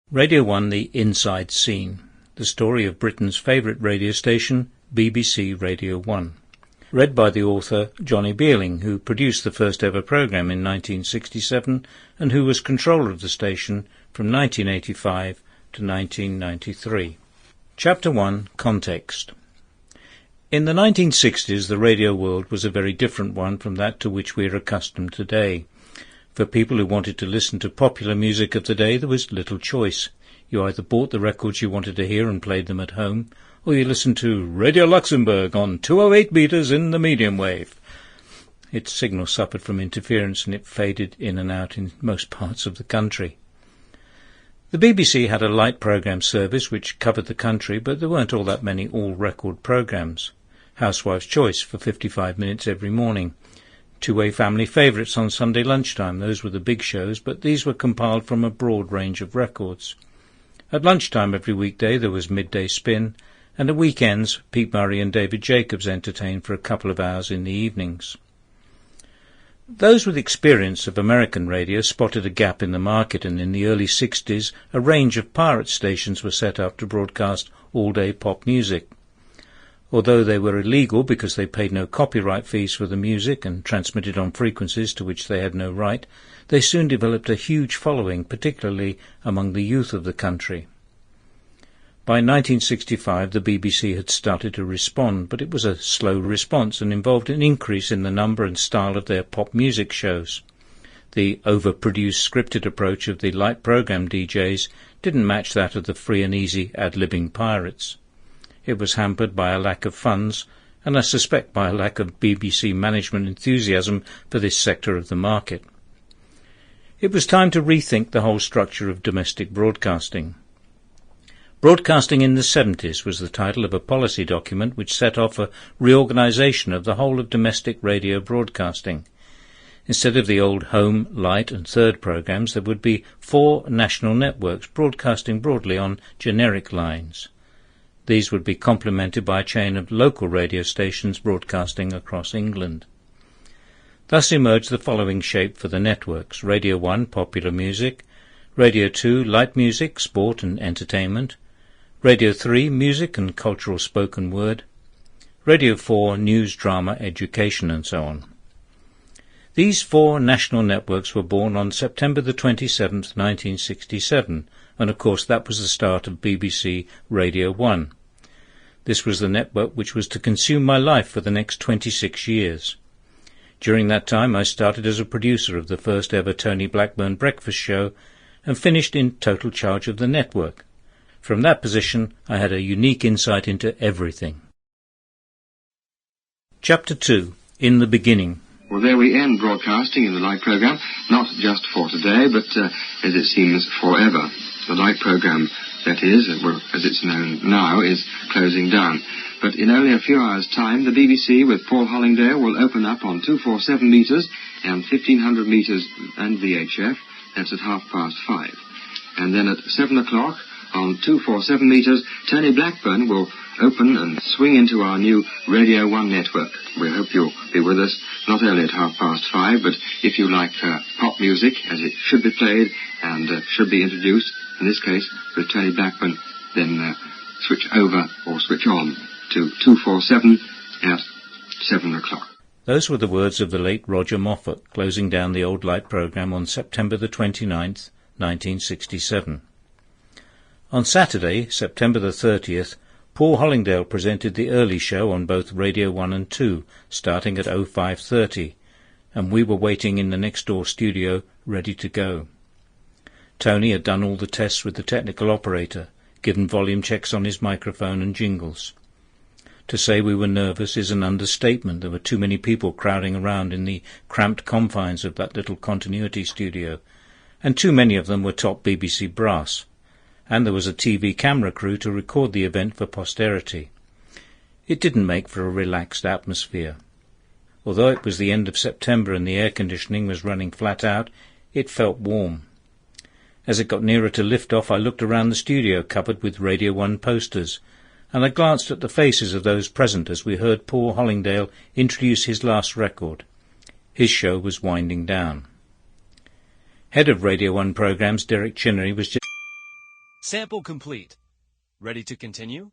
Radio 1, The Inside Scene. The story of Britain's favourite radio station, BBC Radio 1. Read by the author Johnny Beerling, who produced the first ever programme in 1967 and who was controller of the station from 1985 to 1993. Chapter 1. Context. In the 1960s, the radio world was a very different one from that to which we are accustomed today. For people who wanted to listen to popular music of the day, there was little choice. You either bought the records you wanted to hear and played them at home, or you listened to Radio Luxembourg on 208 metres in the medium wave. Its signal suffered from interference and it faded in and out in most parts of the country. The BBC had a light programme service which covered the country, but there weren't all that many all-record programmes. Housewife's Choice for 55 minutes every morning. Two-way family favourites on Sunday lunchtime. Those were the big shows, but these were compiled from a broad range of records. At lunchtime every weekday there was Midday Spin, and at weekends Pete Murray and David Jacobs entertained for a couple of hours in the evenings. Those with experience of American radio spotted a gap in the market, and in the early 60s a range of pirate stations were set up to broadcast all-day pop music. Although they were illegal because they paid no copyright fees for the music and transmitted on frequencies to which they had no right, they soon developed a huge following, particularly among the youth of the country. By 1965 the BBC had started to respond, but it was a slow response and involved an increase in the number and style of their pop music shows. The overproduced scripted approach of the light programme DJs didn't match that of the free and easy ad-libbing pirates. It was hampered by a lack of funds, and I suspect by a lack of BBC management enthusiasm for this sector of the market. It was time to rethink the whole structure of domestic broadcasting. Broadcasting in the 70s was the title of a policy document which set off a reorganisation of the whole of domestic radio broadcasting. Instead of the old home, light and third programmes, there would be 4 national networks broadcasting broadly on generic lines. These would be complemented by a chain of local radio stations broadcasting across England. Thus emerged the following shape for the networks: Radio 1, Popular Music; Radio 2, Light Music, Sport and Entertainment; Radio 3, Music and Cultural Spoken Word; Radio 4, News, Drama, Education, and so on. These 4 national networks were born on September the 27th, 1967, and of course that was the start of BBC Radio 1. This was the network which was to consume my life for the next 26 years. During that time I started as a producer of the first ever Tony Blackburn breakfast show and finished in total charge of the network. From that position I had a unique insight into everything. Chapter 2. In the Beginning. Well, there we end broadcasting in the light programme, not just for today, but as it seems forever. The light programme, that is, as it's known now, is closing down. But in only a few hours' time, the BBC with Paul Hollingdale will open up on 247 metres and 1500 metres and VHF. That's at 5:30. And then at 7 o'clock on 247 metres, Tony Blackburn will open and swing into our new Radio 1 network. We hope you'll be with us, not only at 5:30, but if you like pop music, as it should be played and should be introduced, in this case with Tony Blackburn, then switch over or switch on to 247 at 7 o'clock. Those were the words of the late Roger Moffat, closing down the old light programme on September the 29th, 1967. On Saturday, September the 30th, Paul Hollingdale presented the early show on both Radio 1 and 2, starting at 05:30, and we were waiting in the next-door studio, ready to go. Tony had done all the tests with the technical operator, given volume checks on his microphone and jingles. To say we were nervous is an understatement. There were too many people crowding around in the cramped confines of that little continuity studio, and too many of them were top BBC brass. And there was a TV camera crew to record the event for posterity. It didn't make for a relaxed atmosphere. Although it was the end of September and the air conditioning was running flat out, it felt warm. As it got nearer to lift-off, I looked around the studio covered with Radio 1 posters, and I glanced at the faces of those present as we heard Paul Hollingdale introduce his last record. His show was winding down. Head of Radio 1 programmes, Derek Chinnery, was just Sample complete. Ready to continue?